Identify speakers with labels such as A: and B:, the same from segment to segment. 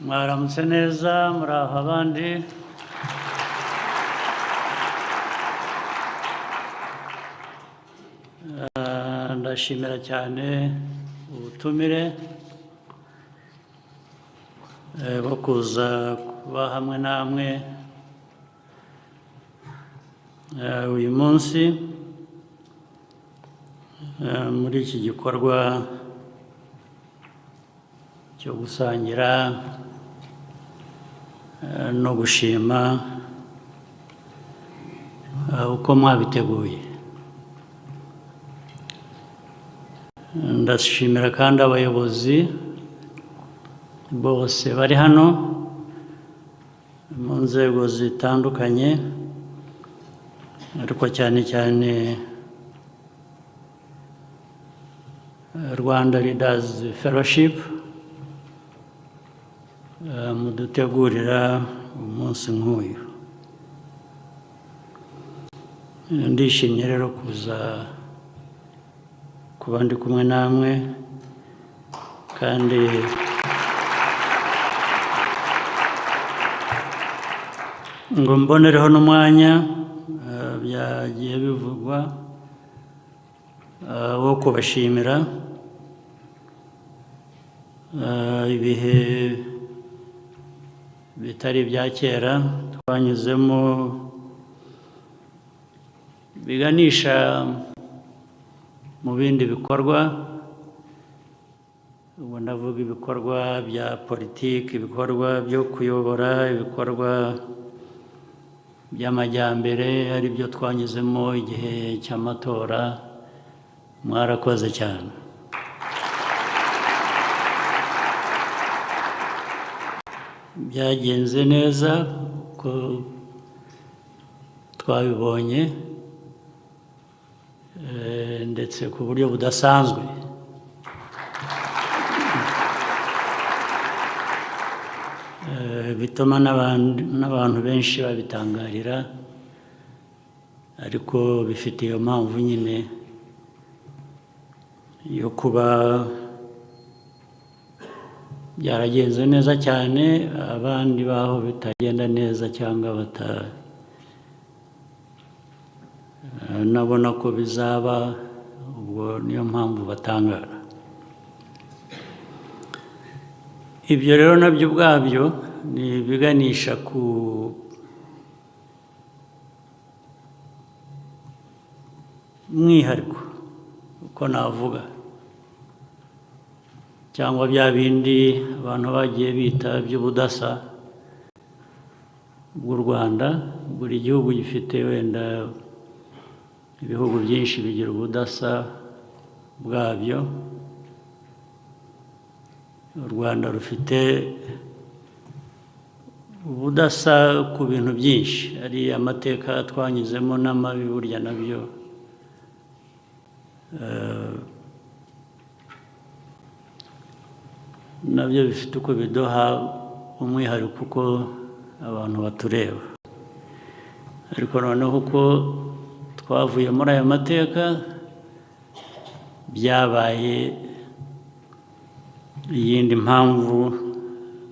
A: mwaramutse neza muri aho abandi ndashimira cyane ubutumire bwo kuza kuba hamwe namwe uyu munsi muri iki gikorwa cyo gusangira no gushima uko mwabiteguye. Ndashimira kandi abayobozi bose bari hano mu nzego zitandukanye, ariko cyane cyane Rwanda Leaders Fellowship mudutegurira umunsi nk'uyu. Ndishimye rero kuba ndi kumwe namwe, kandi ngo mbonereho n'umwanya byagiye bivugwa wo kubashimira ibihe bitari ibya kera twanyuzemo biganisha mu bindi bikorwa. Ubu ndavuga ibikorwa bya politiki, ibikorwa byo kuyobora, ibikorwa by'amajyambere, ari byo twanyuzemo igihe cy'amatora. Mwarakoze cyane. Byagenze neza uko twabibonye, ndetse ku buryo budasanzwe. Bituma n'abantu benshi babitangarira, ariko bifite iyo mpamvu nyine yo kuba byaragenze neza cyane, abandi baho bitagenda neza cyangwa nabona ko bizaba, ubwo niyo mpamvu batangara. Ibyo rero nabyo ubwabyo ni ibiganisha ku mwihariko, uko navuga, cyangwa bya bindi abantu bagiye bita by'ubudasa bw'u Rwanda. Buri gihugu gifite, wenda ibihugu byinshi bigira ubudasa bwabyo. U Rwanda rufite ubudasa ku bintu byinshi, ari amateka twanyuzemo n'amabi, burya nabyo bifite uko biduha umwihariko uko abantu batureba. Ariko noneho uko twavuye muri aya mateka, byabaye iyindi mpamvu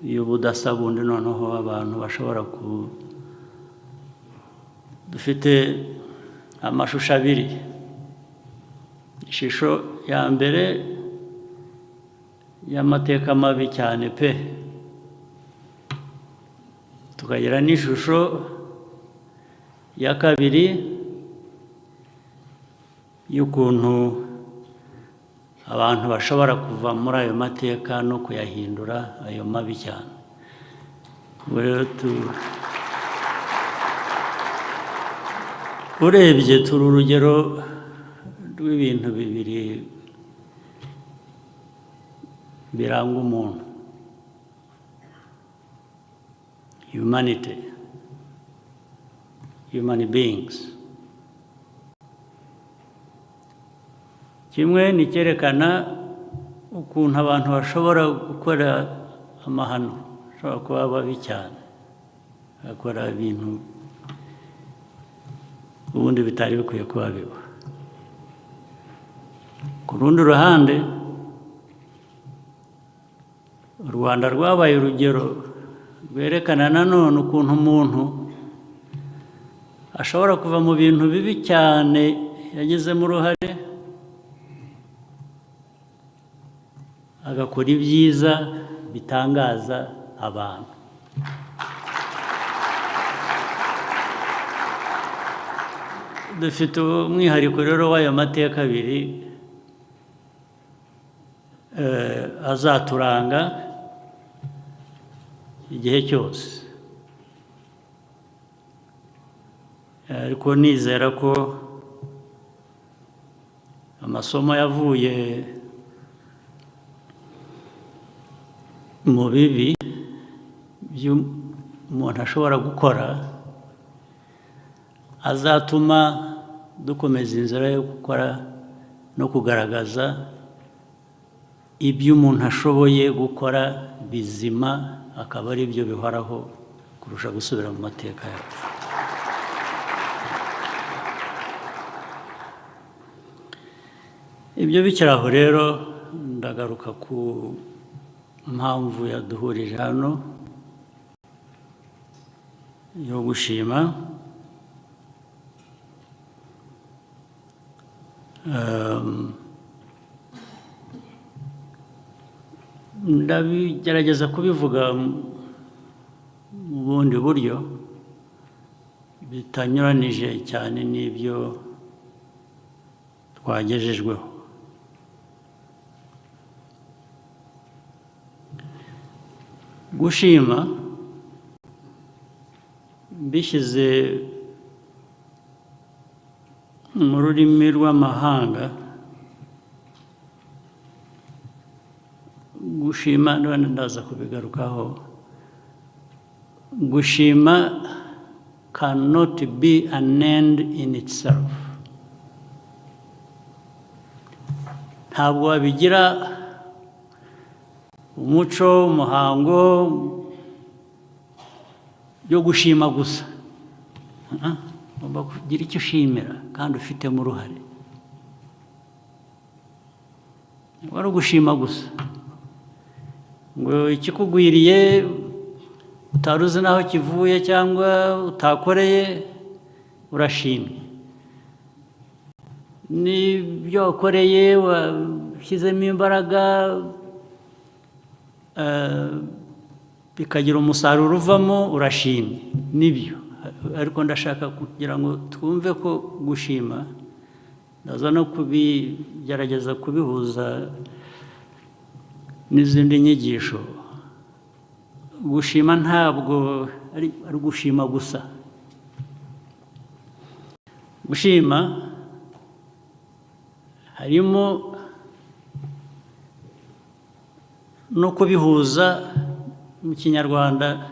A: y'ubudasa bundi. Noneho abantu bashobora dufite amashusho abiri. Ishusho ya mbere y'amateka mabi cyane pe, tukagira n'ishusho ya kabiri y'ukuntu abantu bashobora kuva muri ayo mateka no kuyahindura ayo mabi cyane. Urebye turi urugero rw'ibintu bibiri biranga umuntu: humanity, human beings. Kimwe ni cyerekana ukuntu abantu bashobora gukora amahano, bashobora kuba babi cyane, bakora ibintu ubundi bitari bikwiye kuba biba. Ku rundi ruhande u Rwanda rwabaye urugero rwerekana nanone ukuntu umuntu ashobora kuva mu bintu bibi cyane yagizemo uruhare agakora ibyiza bitangaza abantu. Dufite umwihariko rero w'aya mateka abiri azaturanga igihe cyose, ariko nizera ko amasomo yavuye mu bibi umuntu ashobora gukora azatuma dukomeza inzira yo gukora no kugaragaza ibyo umuntu ashoboye gukora bizima, akaba ari byo bihoraho kurusha gusubira mu mateka yacu. Ibyo bikiri aho rero, ndagaruka ku mpamvu yaduhurije hano yo gushima. Ndagerageza kubivuga mu bundi buryo bitanyuranije cyane n'ibyo twagejejweho. Gushima bishyize mu rurimi rw'amahanga, gushima none ndaza kubigarukaho. Gushima cannot be an end in itself. Ntabwo wabigira umuco, umuhango yo gushima gusa. Ugomba kugira icyo ushimira kandi ufitemo uruhare. Wari ugushima gusa ngo ikikugwiriye utari uzi n'aho kivuye cyangwa utakoreye urashimye, n'ibyo wakoreye washyizemo imbaraga bikagira umusaruro uvamo urashimye, nibyo. Ariko ndashaka kugira ngo twumve ko gushima, ndaza no kubigerageza kubihuza n'izindi nyigisho. Gushima ntabwo ari gushima gusa. Gushima harimo no kubihuza mu Kinyarwanda.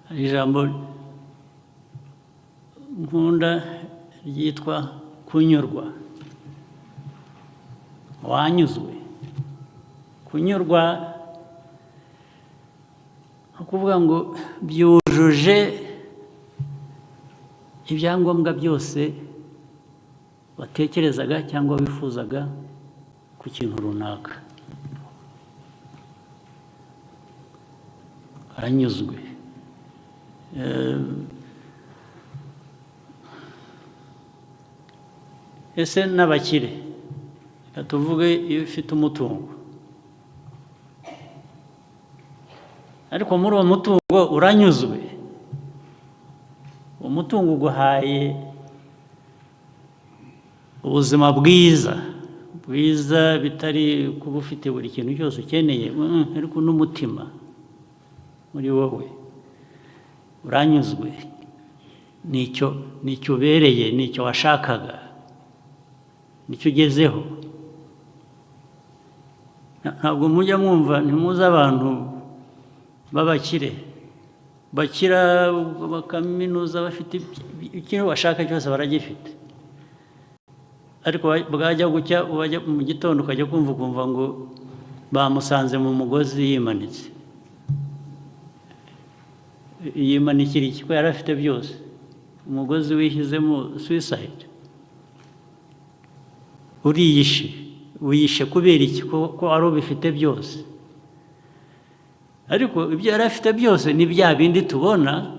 A: Hari ijambo nkunda ryitwa kunyurwa. Wanyuzwe. Kunyurwa ni ukuvuga ngo byujuje ibyangombwa byose watekerezaga cyangwa wifuzaga ku kintu runaka. Aranyuzwe. Ese n'abakire, tuvuge iyo ufite umutungo, ariko muri uwo mutungo uranyuzwe, uwo mutungo uguhaye ubuzima bwiza bitari kuba ufite buri kintu cyose ukeneye, ariko n'umutima muri wowe uranyuzwe, nicyo ubereye, nicyo washakaga, nicyo ugezeho. Ntabwo mujya mwumva, ntimuzi abantu b'abakire bakira bakaminuza, bafite ikintu bashaka cyose baragifite, ariko bwajya gucya mu gitondo ukajya ukumva ngo bamusanze mu mugozi yimanitse. Yimanikira iki? Ko yari afite byose. Umugozi wishyizemo suicide, uriyishe, wiyishe kubera iki ko ari ubifite byose. Ariko ibyo yari afite byose ni bya bindi tubona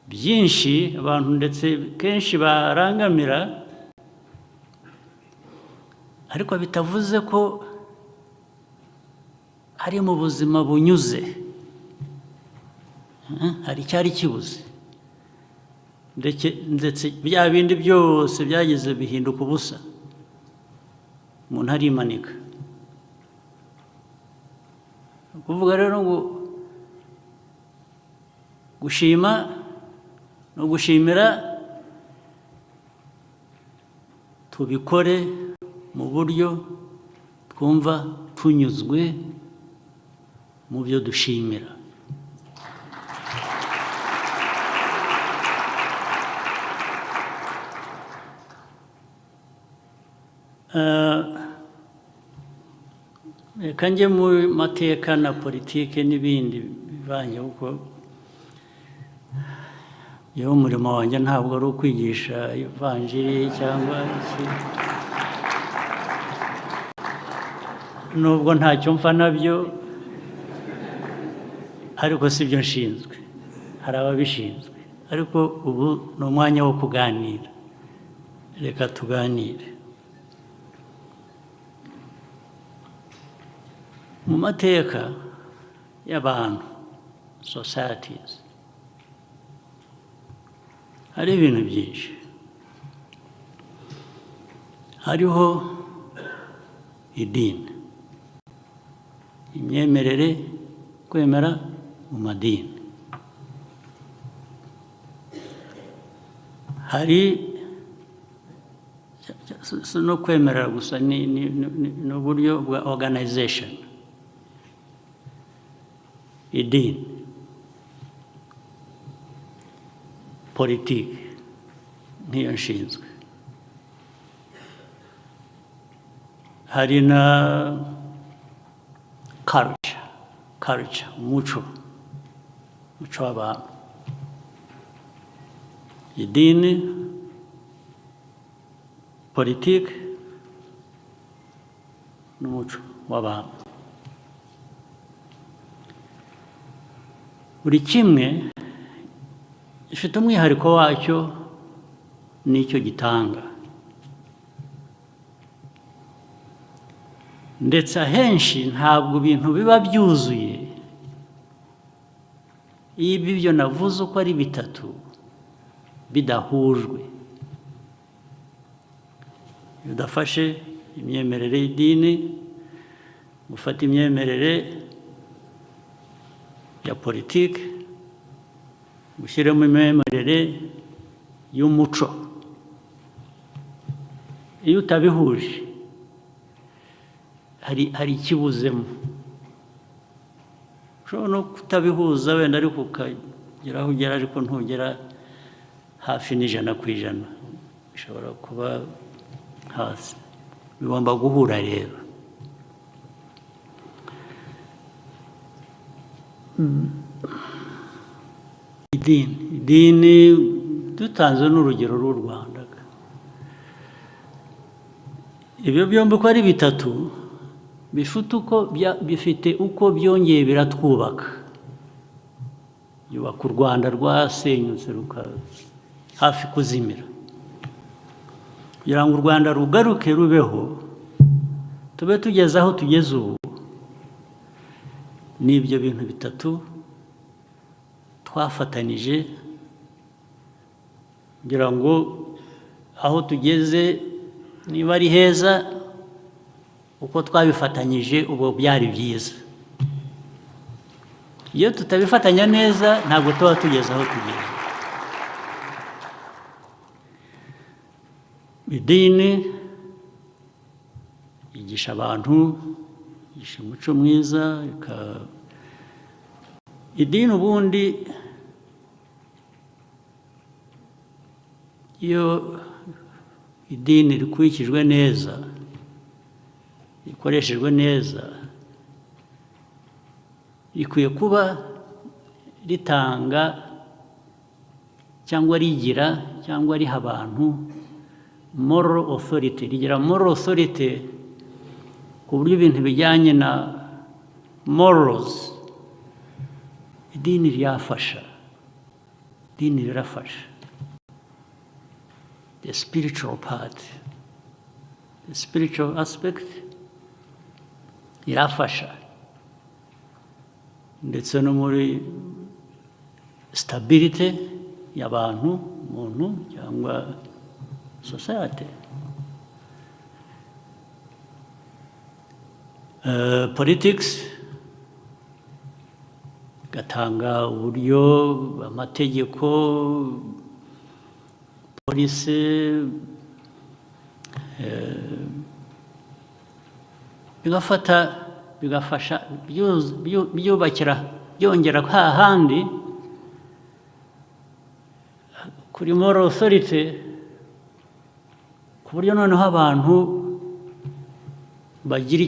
A: byinshi abantu ndetse kenshi barangamira, ariko bitavuze ko ari mu buzima bunyuze, hari icyari kibuze, ndetse bya bindi byose byageze bihinduka ubusa, umuntu arimanika. Kuvuga rero ngo gushima no gushimira tubikore mu buryo twumva tunyuzwe mu byo dushimira. Reka njye mu mateka na politike n'ibindi bivanye, kuko yewe umurimo wanjye ntabwo ari ukwigisha ivanjiri cyangwa iki, nubwo ntacyo mfa nabyo, ariko si byo nshinzwe, hari ababishinzwe. Ariko ubu ni umwanya wo kuganira, reka tuganire. Mu mateka y'abantu, societies, hari ibintu byinshi. Hariho idini, imyemerere, kwemera mu madini. Hari no kwemera gusa, ni uburyo bwa organization. Idini, politiki nk'iyo nshinzwe. Hari na culture, umuco w'abantu. Idini, politiki n'umuco w'abantu. Buri kimwe gifite umwihariko wacyo n'icyo gitanga, ndetse ahenshi ntabwo ibintu biba byuzuye iyo ibyo navuze uko ari bitatu bidahujwe. Iyo udafashe imyemerere y'idini, gufata imyemerere ya politiki, gushyiramo imyemerere y'umuco, iyo utabihuje hari ikibuzemo. Ushobora no kutabihuza wenda, ariko ukagera aho ugera, ariko ntugera hafi n'100%, bishobora kuba hasi. Bigomba guhura rero. Idini dutanze n'urugero rw'u Rwanda, ibyo byombi uko ari bitatu bifite uko byongeye biratwubaka. Yubaka u Rwanda rwasenyutse hafi kuzimira, kugira ngo u Rwanda rugaruke rubeho, tube tugeze aho tugeze ubu. Ni ibyo bintu bitatu twafatanije kugira ngo aho tugeze niba ari heza, uko twabifatanyije ubu byari byiza. Iyo tutabifatanya neza ntabwo tuba tugeze aho tugeze. Idini yigisha abantu, yigisha umuco mwiza. Idini ubundi iyo idini rikurikijwe neza, rikoreshejwe neza, rikwiye kuba ritanga cyangwa rigira cyangwa riha abantu moral authority, rigira moral authority ku buryo ibintu bijyanye na morals idini ryafasha, idini rirafasha. The spiritual part, the spiritual aspect irafasha, ndetse no muri stability y'abantu, umuntu cyangwa society. Politics gatanga uburyo, amategeko, polisi, bigafasha byubakira byongera hahandi kuri moral authority, ku buryo noneho abantu bagira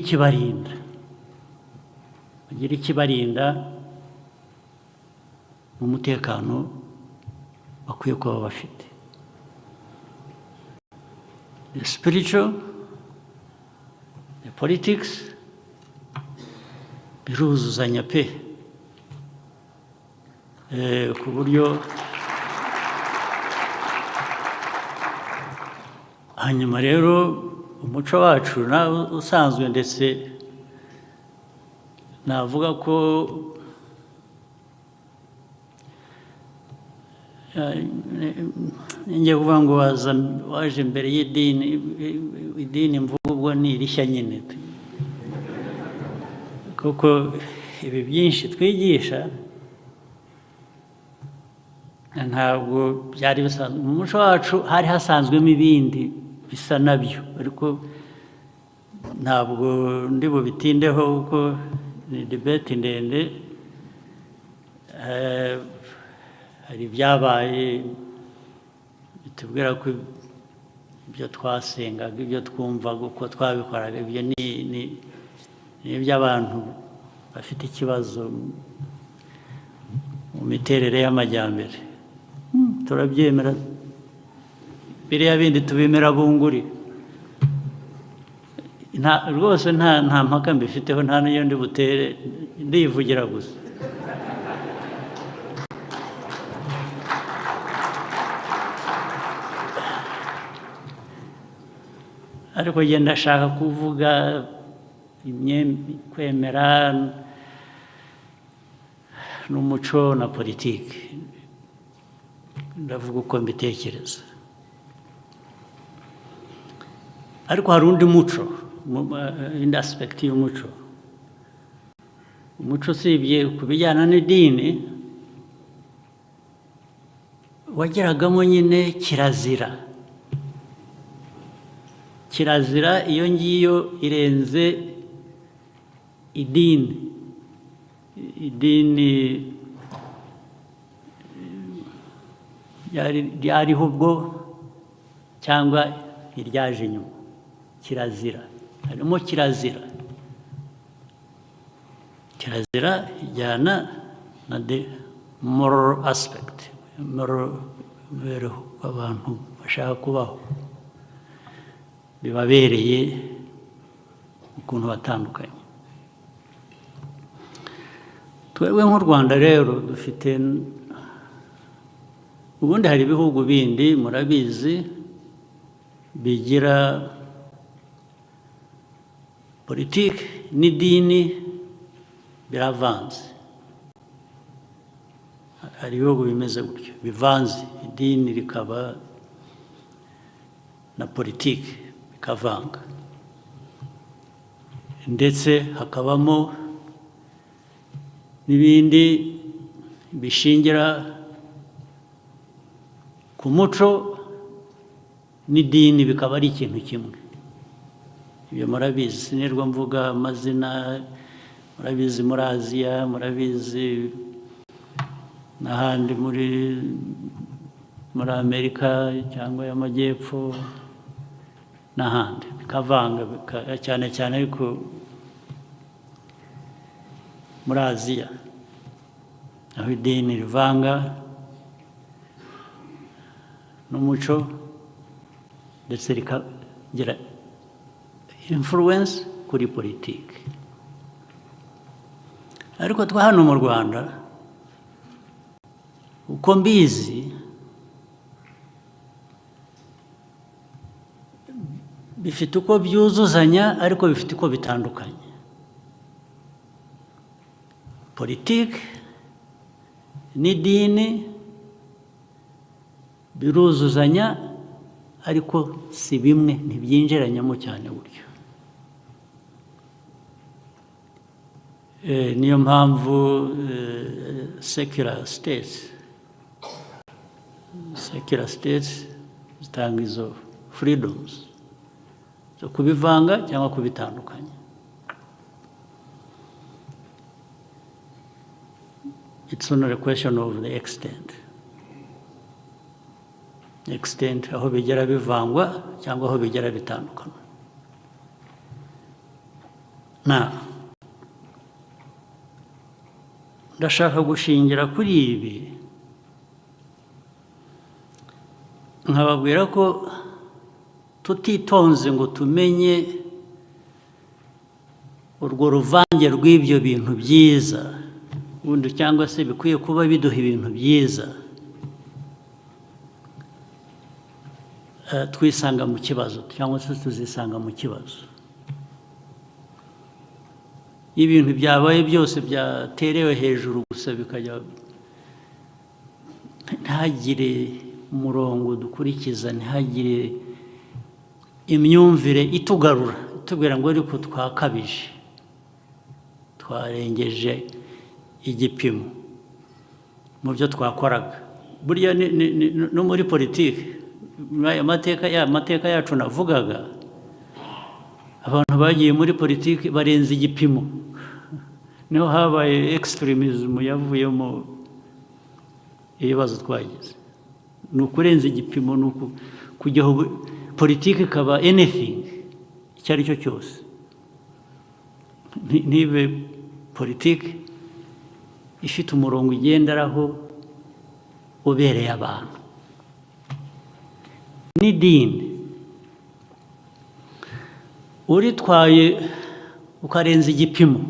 A: ikibarinda mu mutekano bakwiye kuba bafite. The spiritual, the politics, biruzuzanya pe, ku buryo hanyuma rero umuco wacu nawe usanzwe, ndetse navuga ko ngiye kuvuga ngo waje mbere y'idini, idini mvuga ubwo ni irishya nyine, kuko ibi byinshi twigisha ntabwo byari bisanzwe mu muco wacu. Hari hasanzwemo ibindi bisa nabyo, ariko ntabwo ndi bubitindeho kuko ni debate ndende. Hari ibyabaye bitubwira ko ibyo twasengaga, ibyo twumvaga, uko twabikoraga, ibyo ni iby'abantu bafite ikibazo mu miterere y'amajyambere. Turabyemera, biriya bindi tubimera bunguri, rwose nta mpaka mbifiteho, nta n'iyo ndi butere, ndivugira gusa. Ariko genda ndashaka kuvuga kwemera n'umuco na politiki, ndavuga uko mbitekereza. Ariko hari undi muco, indi aspect y'umuco. Umuco usibye ku bijyana n'idini wageragamo nyine kirazira. Kirazira iyo ngiyo irenze idini. Idini ryariho ubwo cyangwa iryaje nyuma. Kirazira, harimo kirazira. Kirazira ijyana na the moral aspect, moral mibereho abantu bashaka kubaho, bibabereye ukuntu batandukanye. Twebwe nk'u Rwanda rero dufite, ubundi hari ibihugu bindi murabizi bigira politiki n'idini biravanze. Hari ibihugu bimeze gutyo bivanze, idini rikaba na politiki bikavanga, ndetse hakabamo n'ibindi bishingira ku muco n'idini bikaba ari ikintu kimwe. Ibyo murabizi, sinirwa mvuga amazina, murabizi muri Aziya, murabizi n'ahandi muri Amerika cyangwa y'Amajyepfo n'ahandi, bikavanga cyane cyane, ariko muri Aziya aho idini rivanga n'umuco ndetse rikagira influence kuri politiki. Ariko twa hano mu Rwanda uko mbizi bifite uko byuzuzanya ariko bifite uko bitandukanye. Politiki n'idini biruzuzanya ariko si bimwe, ntibyinjiranyamo cyane buryo. Niyo mpamvu secular states zitanga izo freedoms zo kubivanga cyangwa kubitandukanya. It's not a question of the extent aho bigera bivangwa cyangwa aho bigera bitandukana. Ndashaka gushingira kuri ibi nkababwira ko tutitonze ngo tumenye urwo ruvange rw'ibyo bintu byiza ubundi cyangwa se bikwiye kuba biduha ibintu byiza, twisanga mu kibazo cyangwa se tuzisanga mu kibazo. Ibintu byabaye byose byaterewe hejuru gusa bikajya, ntihagire umurongo dukurikiza, ntihagire imyumvire itugarura itubwira ngo ariko twakabije, twarengeje igipimo mu byo twakoraga. Burya no muri politiki, aya mateka yacu navugaga, abantu bagiye muri politiki barenze igipimo, niho habaye extremism yavuyemo ibibazo twagize. Ni ukurenza igipimo, ni kujyaho politiki ikaba anything icyo ari cyo cyose, ntibe politiki ifite umurongo igenderaho ubereye abantu. N'idini uritwaye ukarenza igipimo,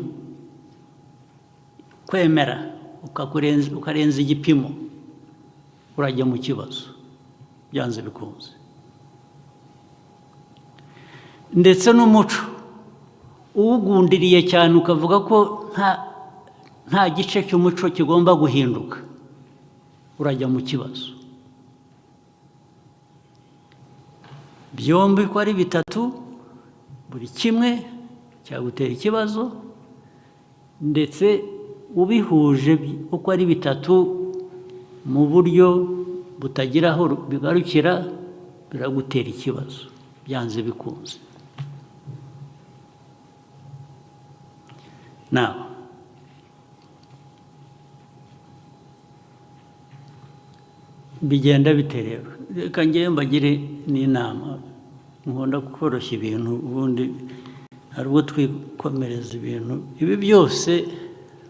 A: kwemera ukarenza igipimo, urajya mu kibazo byanze bikunze. Ndetse n'umuco uwugundiriye cyane ukavuga ko nta gice cy'umuco kigomba guhinduka, urajya mu kibazo. Byombi ko ari bitatu, buri kimwe cyagutera ikibazo, ndetse ubihuje uko ari bitatu mu buryo butagira aho bigarukira, biragutera ikibazo byanze bikunze. Bigenda biterera. Reka njyewe mbagire n'inama, nkunda koroshya ibintu, ubundi hari ubwo twikomereza ibintu. Ibi byose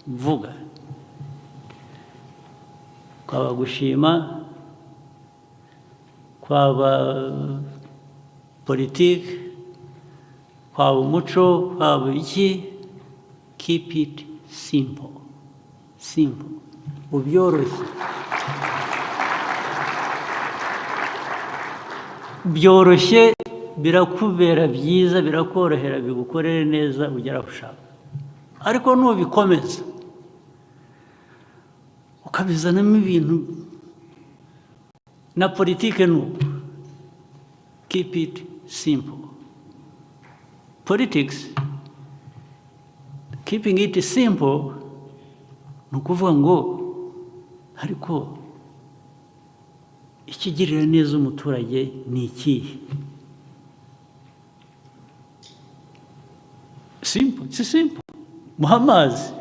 A: mvuga, kwaba gushima, kwaba politiki, kwaba umuco, kwaba iki, keep it simple. Ubyoroshye. Byoroshye, birakubera byiza, birakorohera, bigukorere neza, ugera aho ushaka. Ariko nubikomeza ukabizanamo ibintu na politiki, keep it simple. Politics, keeping it simple, ni ukuvuga ngo ariko ikigirira neza umuturage ni ikihe? Simple, it's simple. Muha amazi,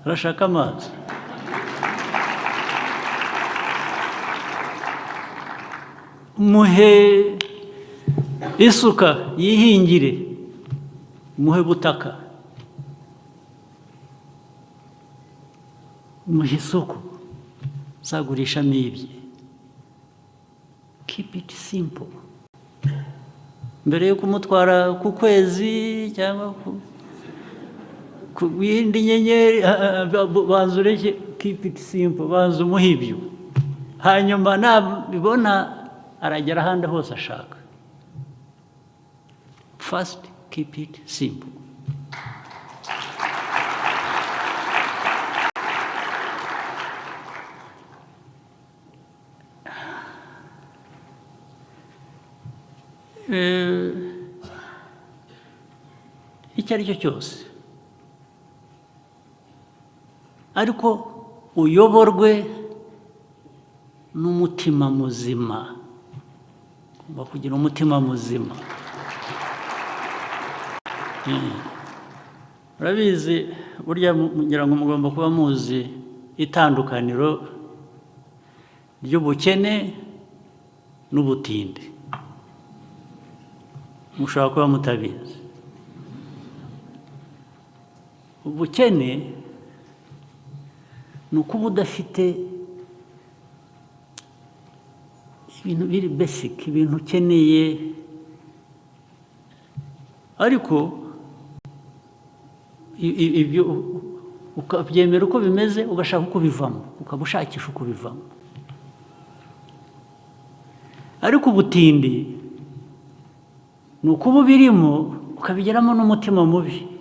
A: arashaka amazi. Muhe isuka yihingire, muhe butaka, muhe isoko zagurishamo ibye. Keep it simple. mbere yo kumutwara ku kwezi cyangwa ku yindi nyenyeri, banza ureke, keep it simple, banza umuhe ibyo, hanyuma nabibona aragera ahandi hose ashaka. First, keep it simple. Icyo ari cyo cyose, ariko uyoborwe n'umutima muzima. Ugomba kugira umutima muzima. Urabizi, burya ngira ngo mugomba kuba muzi itandukaniro ry'ubukene n'ubutindi. Mushobora kuba mutabizi. Ubukene ni ukuba udafite ibintu biri basic, ibintu ukeneye, ariko ibyo ukabyemera uko bimeze, ugashaka uko bivamo, ukaba ushakisha uko bivamo. Ariko ubutindi ni ukuba ubirimo ukabigeramo n'umutima mubi,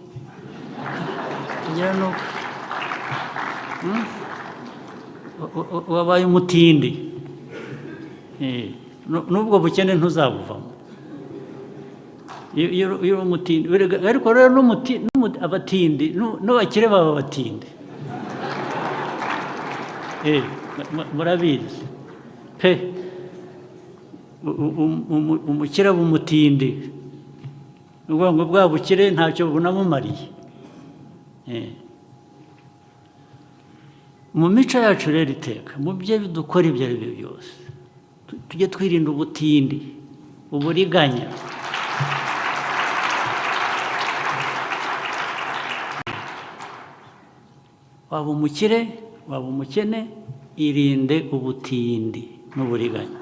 A: wabaye umutindi, n'ubwo bukene ntuzabuvamo iyo uri umutindi. Ariko rero abatindi n'abakire baba abatindi, murabizi pe. Umukire aba umutindi, ni ukuvuga ngo bwa bukire ntacyo bunamumariye. Mu mico yacu rero iteka, mu byo dukora ibyo ari byo byose, tujye twirinda ubutindi, uburiganya. Waba umukire, waba umukene, irinde ubutindi n'uburiganya.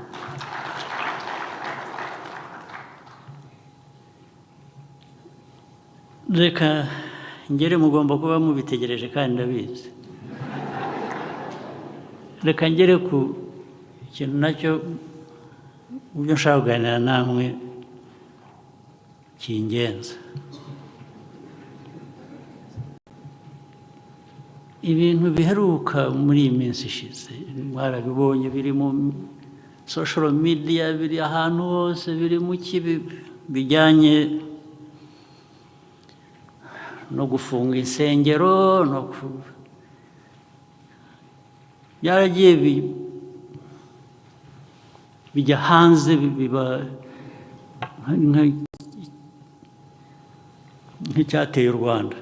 A: Reka ngere, mugomba kuba mubitegereje kandi ndabizi. Reka ngere ku kintu nacyo mu byo nshaka kuganira namwe kingenza. Ibintu biheruka muri iyi minsi ishize, mwarabibonye, biri mu social media, biri ahantu hose, biri mu kibi, bijyanye no gufunga insengero, byaragiye bijya hanze, biba nk'icyateye u Rwanda.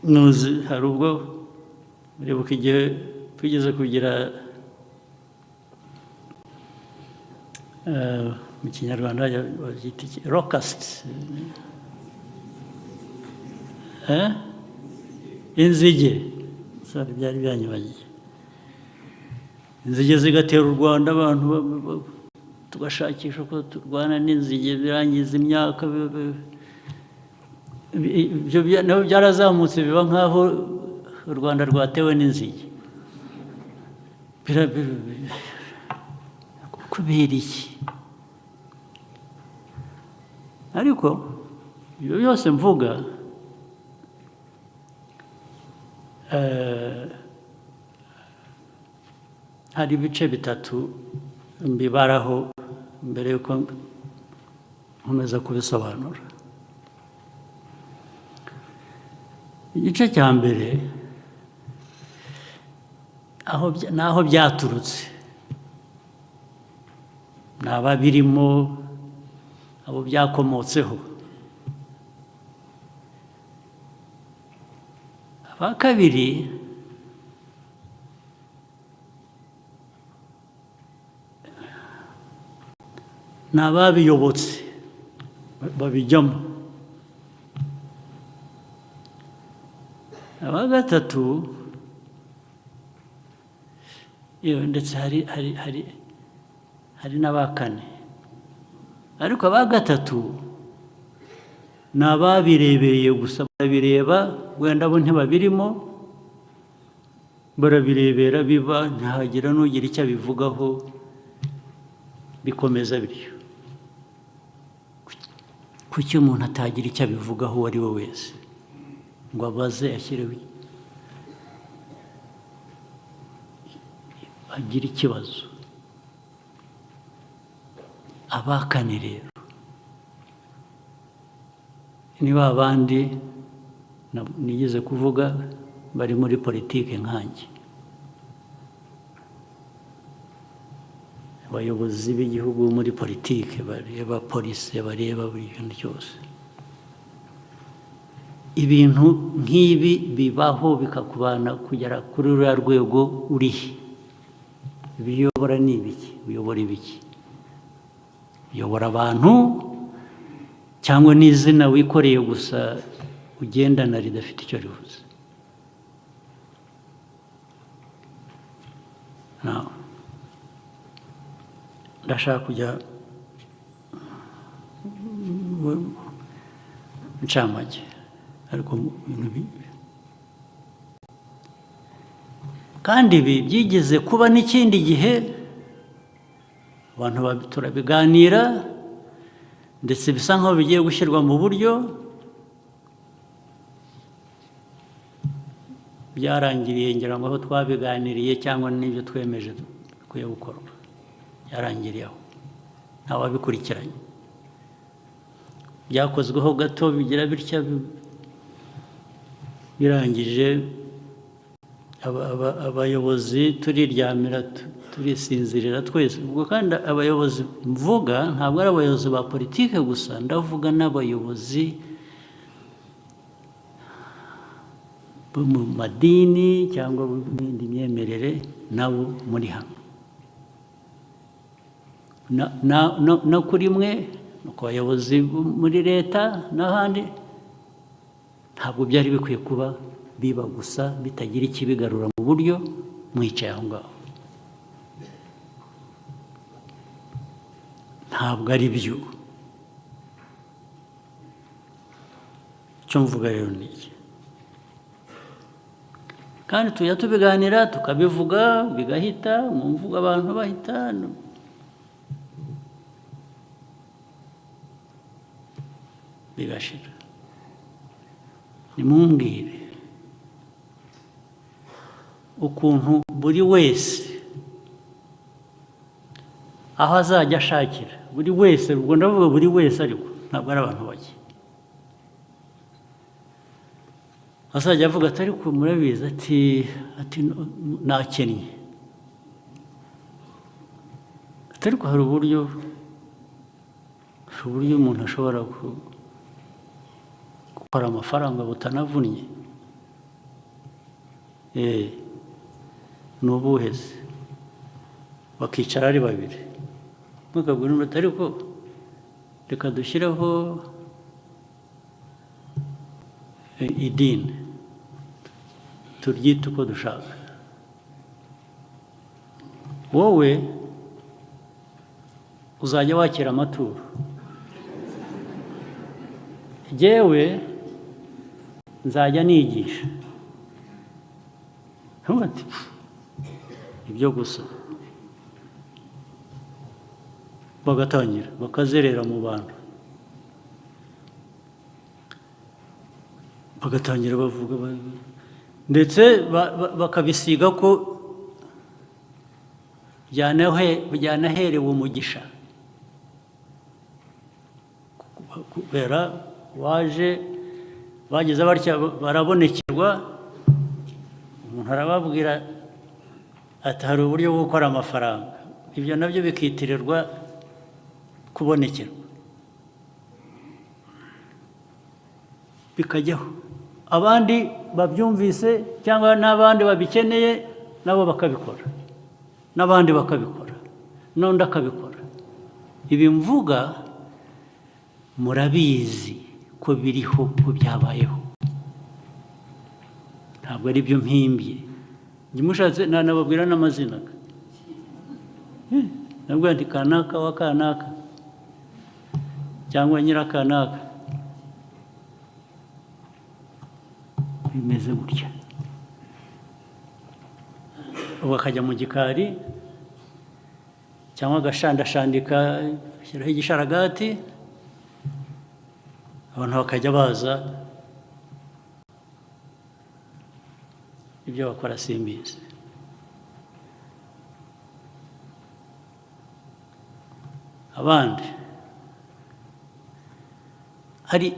A: Nuzi, hari ubwo muribuka igihe twigeze kugira mu Kinyarwanda babyita locust, inzige, byari byanyibagiye. Inzige zigatera u Rwanda, abantu tugashakisha ko turwana n'inzige, birangiza imyaka. Ibyo nabo byarazamutse, biba nk'aho u Rwanda rwatewe n'inzige. Kubera iki? Ariko ibyo byose mvuga, hari ibice bitatu mbibaraho mbere yuko nkomeza kubisobanura. Igice cya mbere, n'aho byaturutse, ni ababirimo, abo byakomotseho. Aba kabiri, ni ababiyobotse babijyamo. Aba gatatu, ndetse hari n'aba kane, ariko aba gatatu ni ababirebereye gusa, barabireba wenda bo ntibabirimo, barabirebera biba, ntahagira n'ugira icyo abivugaho, bikomeza bityo. Kuki umuntu atagira icyo abivugaho uwo ari we wese ngo abaze ashyireho agira ikibazo? Abakane rero niba abandi nigeze kuvuga bari muri politike nkanjye, abayobozi b'igihugu muri politike bareba polisi, bareba buri kintu cyose. Ibintu nk'ibi bibaho bikakubana kugera kuri ruriya rwego urihe. Ibiyobora ni ibiki? Uyobora ibiki? Uyobora abantu cyangwa n'izina wikoreye gusa ugendana ridafite icyo rivuze? Ndashaka kujya ncamake, ariko kandi ibi byigeze kuba n'ikindi gihe, abantu turabiganira ndetse bisa nkaho bigiye gushyirwa mu buryo. Byarangiriye ngira ngo aho twabiganiriye cyangwa n'ibyo twemeje bikwiye gukorwa, byarangiriye aho, ntawabikurikiranye. Byakozweho gato bigira bitya, birangije abayobozi turiryamira turisinzirira twese. Ubwo kandi abayobozi mvuga ntabwo ari abayobozi ba politike gusa, ndavuga n'abayobozi bo mu madini cyangwa mu yindi myemerere nabo muri hano. No kuri mwe, no ku bayobozi muri leta n'ahandi, ntabwo byari bikwiye kuba biba gusa bitagira ikibigarura mu buryo mwicaye aho ngaho. Ntabwo ari byo. Icyo mvuga rero ni iki, kandi tujya tubiganira tukabivuga bigahita mu mvugo, abantu bahita bigashira. Nimumbwire ukuntu buri wese aho azajya ashakira, buri wese, ubwo ndavuga buri wese, ariko ntabwo ari abantu bake, azajya avuga ati ariko murabizi ati nakennye, ariko hari uburyo umuntu ashobora gukora amafaranga butanavunnye. Ni ubuheze, bakicara ari babiri, mukabwira umuntu ariko reka dushyireho idini turyite uko dushaka, wowe uzajya wakira amaturo, jyewe nzajya nigisha. Ati ibyo gusa, bagatangira bakazerera mu bantu, bagatangira bavuga, ndetse bakabisiga ko byanaherewe umugisha, kubera bageze batya barabonekerwa. Umuntu arababwira ati hari uburyo bwo gukora amafaranga, ibyo nabyo bikitirirwa kubonekerwa, bikajyaho. Abandi babyumvise cyangwa n'abandi babikeneye nabo bakabikora, n'abandi bakabikora, n'undi akabikora. Ibi mvuga murabizi ko biriho, ko byabayeho, ntabwo ari byo mpimbye. Njye mushatse nanababwira n'amazina, nabwo ati kanaka wa kanaka, cyangwa nyirakanaka bimeze gutya, ubu akajya mu gikari cyangwa agashandashandika ashyiraho igisharagati, abantu bakajya baza, ibyo bakora simbizi. Abandi hari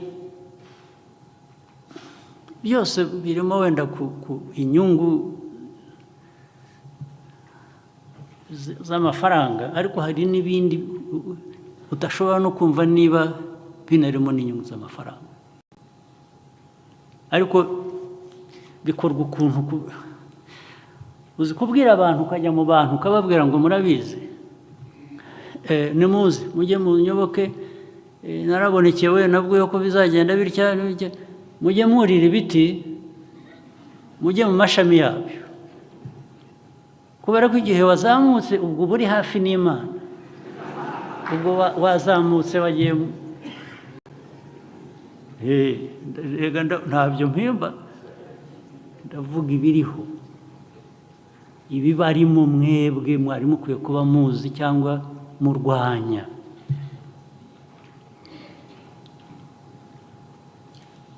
A: byose birimo wenda ku inyungu z'amafaranga, ariko hari n'ibindi udashobora no kumva niba binarimo n'inyungu z'amafaranga, ariko bikorwa ukuntu. Uzi kubwira abantu, ukajya mu bantu ukababwira ngo murabizi, nimuze mujye mu nyoboke, narabonekewe nabwo ko bizagenda bitya, mujye mwurira ibiti, mujye mu mashami yabyo, kubera ko igihe wazamutse ubwo buri hafi n'Imana, ubwo wazamutse wagiye ntabyo mpimba, ndavuga ibiriho, ibibarimo mwebwe mwari mukwiye kuba muzi cyangwa murwanya.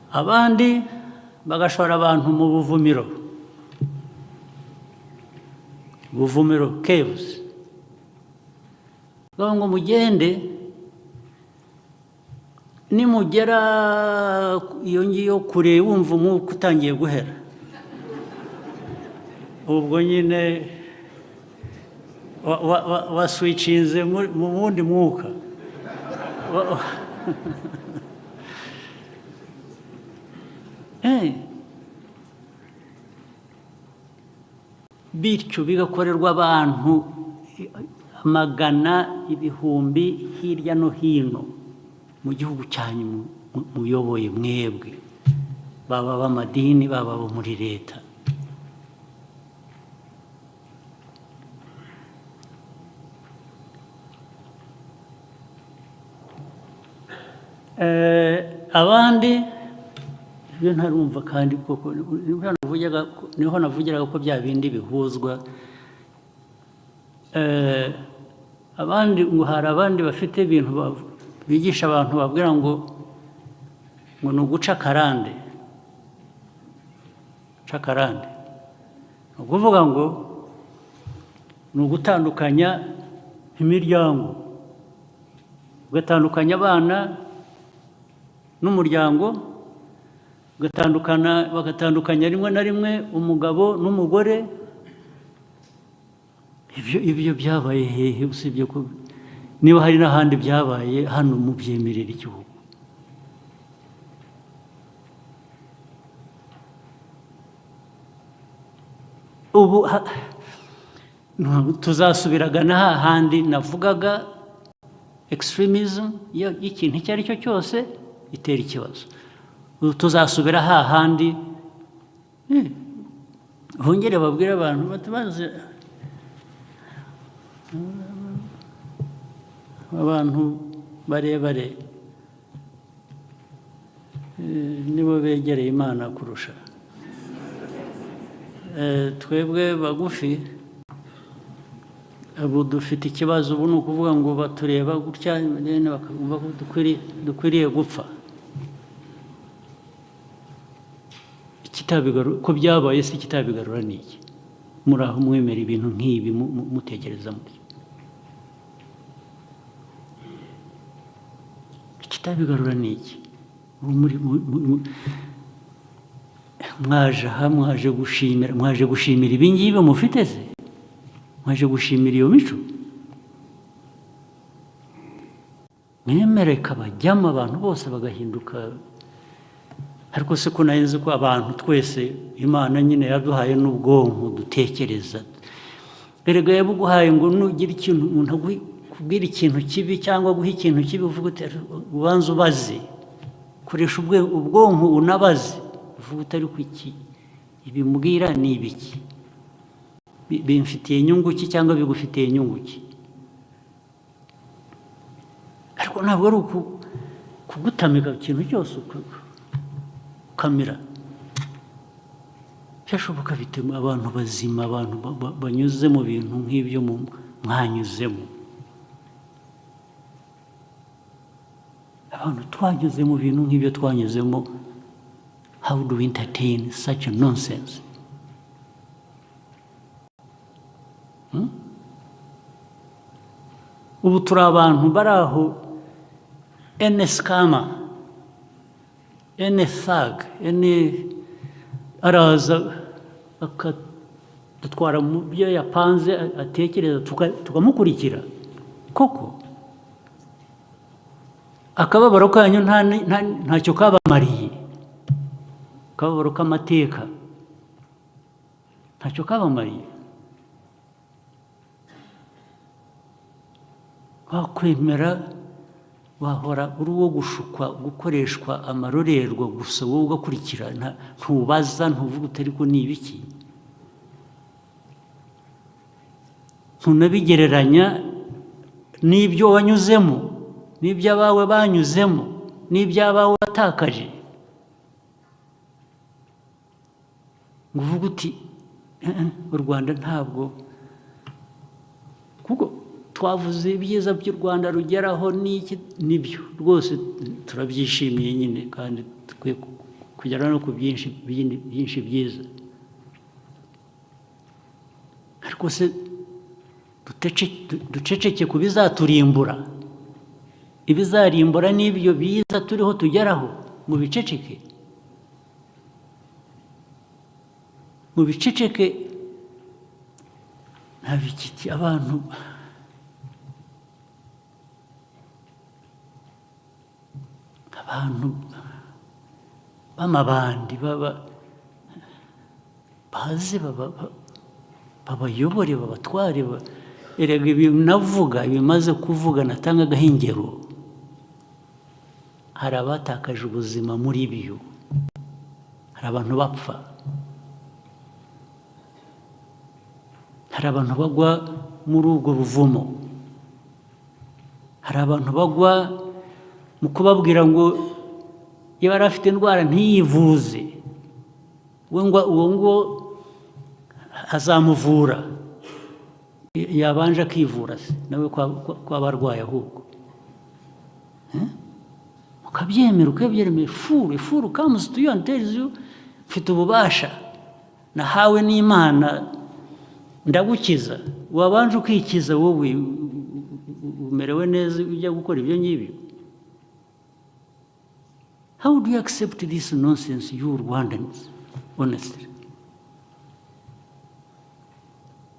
A: Abandi bagashora abantu mu buvumiro caves, ngo mugende, nimugera iyo ngiyo kure wumva umwuka utangiye guhera, ubwo nyine waswicinze mu wundi mwuka. Bityo bigakorerwa abantu amagana, ibihumbi hirya no hino mu gihugu cyanyu muyoboye mwebwe, baba b'amadini, baba bo muri leta. Abandi ibyo ntarumva, kandi koko niho navugiraga ko bya bindi bihuzwa. Abandi ngo hari abandi bafite ibintu bigisha abantu, babwira ngo ni uguca akarande. Guca akarande ni ukuvuga ngo ni ugutandukanya imiryango, ugatandukanya abana n'umuryango, bagatandukanya rimwe na rimwe umugabo n'umugore. Ibyo byabaye hehe? Usibye ko niba hari n'ahandi byabaye, hano mubyemerera igihugu. Ubu tuzasubiraga na hahandi navugaga, extremism y'ikintu icyo ari cyo cyose itera ikibazo. Tuzasubira hahandi, bongere babwire abantu batabaze, abantu barebare nibo begereye Imana kurusha twebwe bagufi. Ubu dufite ikibazo, ubu ni ukuvuga ngo batureba gutya bakumva ko dukwiriye gupfa. Ko byabaye se kitabigarura ni iki? Muri aho mwemera ibintu nk'ibi mutekereza muri kitabigarura ni iki? Mwaje gushimira ibi ngibi mufite se? Mwaje gushimira iyo mico? mwemereka bajyamo abantu bose bagahinduka. Ariko se ko narinzi ko abantu twese Imana nyine yaduhaye n'ubwonko dutekereza. Erega yabuguhaye ngo nugira ikintu umuntu kubwira ikintu kibi cyangwa guha ikintu kibi, uvuga uti ubanza ubaze, koresha ubwonko unabaze, uvuga utari ku iki, ibimubwira ni ibiki, bimfitiye inyungu ki cyangwa bigufitiye inyungu ki. Ariko ntabwo ari kugutamika ikintu cyose ukamira byashoboka bituma abantu bazima, abantu banyuze mu bintu nk'ibyo mwanyuzemo, abantu twanyuze mu bintu nk'ibyo twanyuzemo. How do we entertain such a nonsense? Ubu turi abantu bari aho, any scammer, any thug, any araza akadutwara mu byo yapanze atekereza tukamukurikira. Koko akababaro kanyu ntacyo kabamariye, akababaro k'amateka ntacyo kabamariye. Wakwemera wahora uri uwo gushukwa, gukoreshwa amarorerwa gusa, wowe ugakurikira, ntubaza, ntuvuga utari ko ni ibiki, ntunabigereranya n'ibyo wanyuzemo, n'ibyo abawe banyuzemo, n'ibyo abawe batakaje, ngo uvuge uti u Rwanda ntabwo. Kuko twavuze ibyiza by'u Rwanda rugeraho n'iki, nibyo rwose turabyishimiye nyine, kandi tukwiye kugera no ku byinshi byiza. Ariko se duceceke ku bizaturimbura? Ibizarimbura n'ibyo biza turiho tugeraho, mu biceceke, mu biceceke. nta bikiti abantu b'amabandi bazi babayobore, babatware. Erega ibi navuga, bimaze kuvuga natangagaho ingero, hari abatakaje ubuzima muri byo, hari abantu bapfa, hari abantu bagwa muri ubwo buvumo, hari abantu bagwa mu kubabwira ngo iyo yari afite indwara ntiyivuze, uwo ngo azamuvura, yabanje akivura se nawe kwaba arwaye. Ahubwo ukabyemera, ukabyemera. Ifuru comes to you and tells you, mfite ububasha nahawe n'Imana, ndagukiza. Wabanje ukikiza wowe, umerewe neza, ujya gukora ibyo ngibyo. How do you accept this nonsense, you Rwandans, honestly?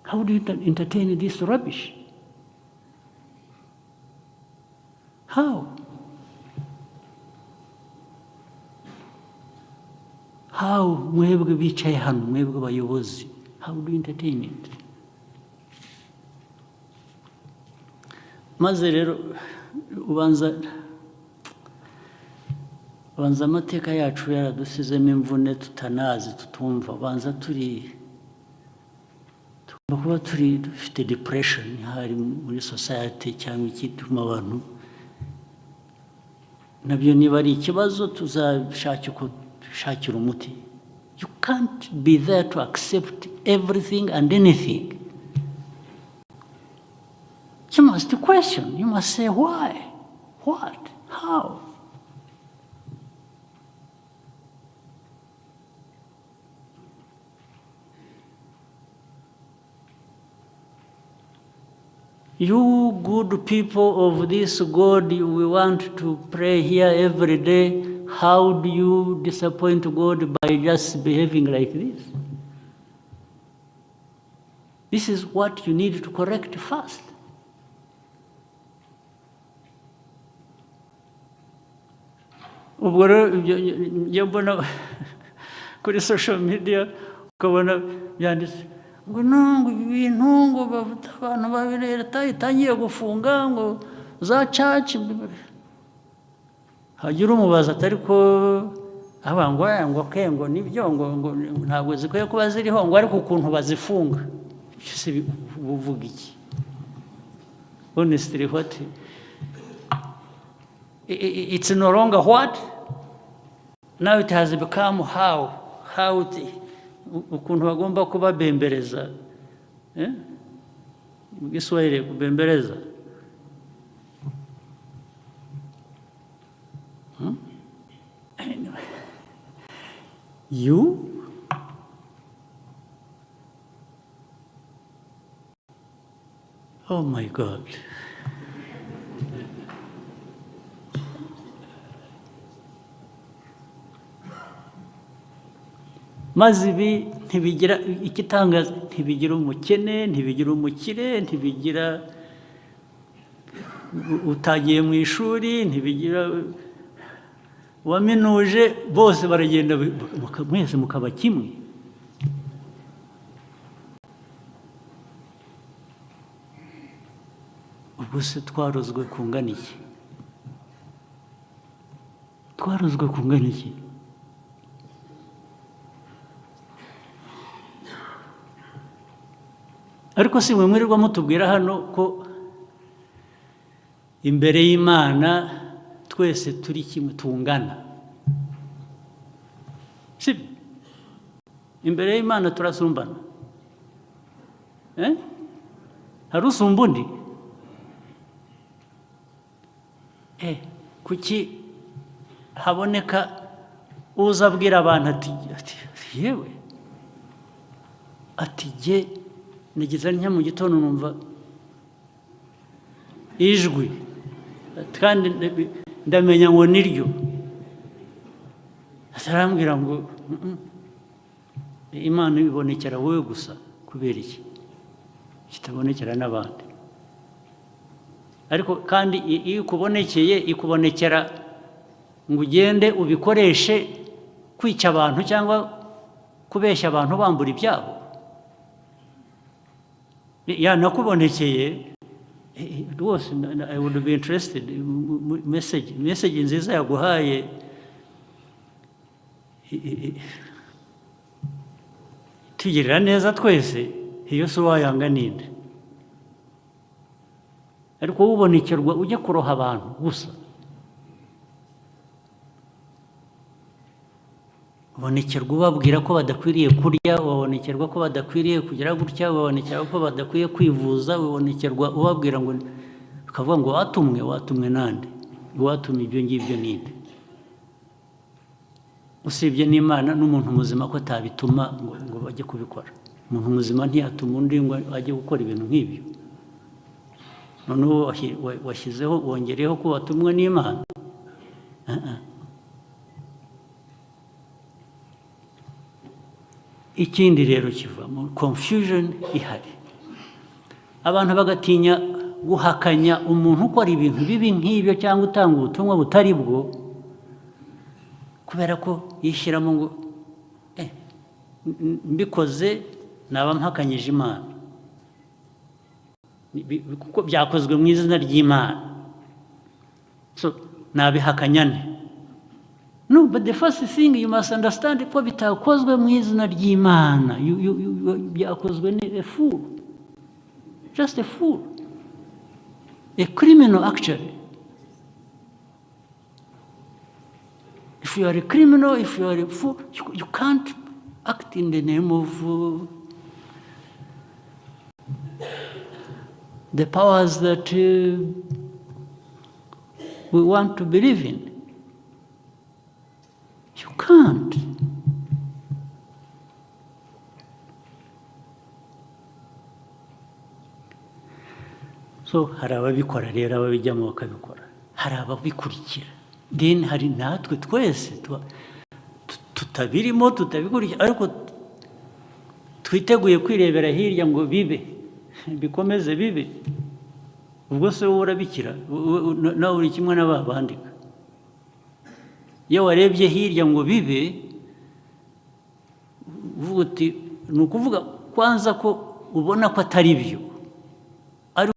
A: How do you entertain this rubbish? How? How? Mwebwe bicaye hano, mwebwe abayobozi, how do you entertain it? Maze rero ubanza amateka yacu yaradusizemo imvune tutanazi, tutumva. Ubanza kuba dufite depression hari muri society cyangwa ikituma abantu nabyo niba ari ikibazo tuzashakira umuti. You can't be there to accept everything and anything. You must question. You must say why, what, how. You good people of this God, we want to pray here every day. How do you disappoint God by just behaving like this? This is what you need to correct first. Ubwo rero njya mbona kuri social media ukabona byanditse ngo ngo ibintu ngo bavuta abantu babiri leta itangiye gufunga ngo za church. Hagira umubaza atari ko ngo kengo nibyo ngo ntabwo zikwiye kuba ziriho, ngo ariko ukuntu bazifunga se buvuga iki? Honestly, It's no longer what? Now it has become how ukuntu bagomba kubabembereza. Mu Giswahili kubembereza. You? Oh my God. Maze ibi ntibigira igitangaza, ntibigira umukene, ntibigira umukire, ntibigira utagiye mu ishuri, ntibigira uwaminuje, bose baragenda mwese mukaba kimwe. Ubwo se twarozwe kungana iki? Twarozwe kungana iki? Ariko si mwe mwirirwa mutubwira hano ko imbere y'Imana twese turi kimwe, tungana. Si imbere y'Imana turasumbana? Hari usumba undi? Kuki haboneka uza abwira abantu ati yewe, ati jye nigeze ntya mu gitondo numva ijwi kandi ndamenya ngo niryo, atarambwira ngo Imana ibonekera wowe gusa. Kubera iki kitabonekera n'abandi? Ariko kandi iyo ikubonekeye ikubonekera ngo ugende ubikoreshe kwica abantu cyangwa kubeshya abantu bambura ibyabo. Yanakubonekeye rwose, I would be interested. Message nziza yaguhaye tugirira neza twese, iyo si wayanga ninde? Ariko ubonekerwa ujya kuroha abantu gusa, ubonekerwa ubabwira ko badakwiriye kurya, ubonekerwa ko badakwiriye kugira gutya, ubonekerwa ko badakwiye kwivuza, ubonekerwa ubabwira ngo, ukavuga ngo watumwe nande? Watumye ibyo ngibyo ninde? Usibye n'Imana n'umuntu muzima ko atabituma ngo bajye kubikora. Umuntu muzima ntiyatuma undi ngo ajye gukora ibintu nk'ibyo. Noneho washyizeho wongereho ko watumwe n'Imana. Ikindi rero kivamo confusion ihari, abantu bagatinya guhakanya umuntu ukora ibintu bibi nk'ibyo cyangwa utanga ubutumwa butari bwo, kubera ko yishyiramo ngo mbikoze naba mpakanyije Imana, kuko byakozwe mu izina ry'Imana, so nabihakanyane. No, but the first thing you must understand ko bitakozwe mu izina ry'Imana. Byakozwe ni a fool, just a fool, a criminal actually. If you are a criminal, if you are a fool, you can't act in the name of the powers that we want to believe in. You can't. So hari ababikora rero, ababijyamo bakabikora, hari ababikurikira, then hari natwe twese tutabirimo, tutabikurikira, ariko twiteguye kwirebera hirya ngo bibe, bikomeze bibe. Ubwo se wowe urabikira, nawe uri kimwe n'ababandika. Iyo warebye hirya ngo bibe, uvuga uti ni ukuvuga kwanza ko ubona ko atari byo.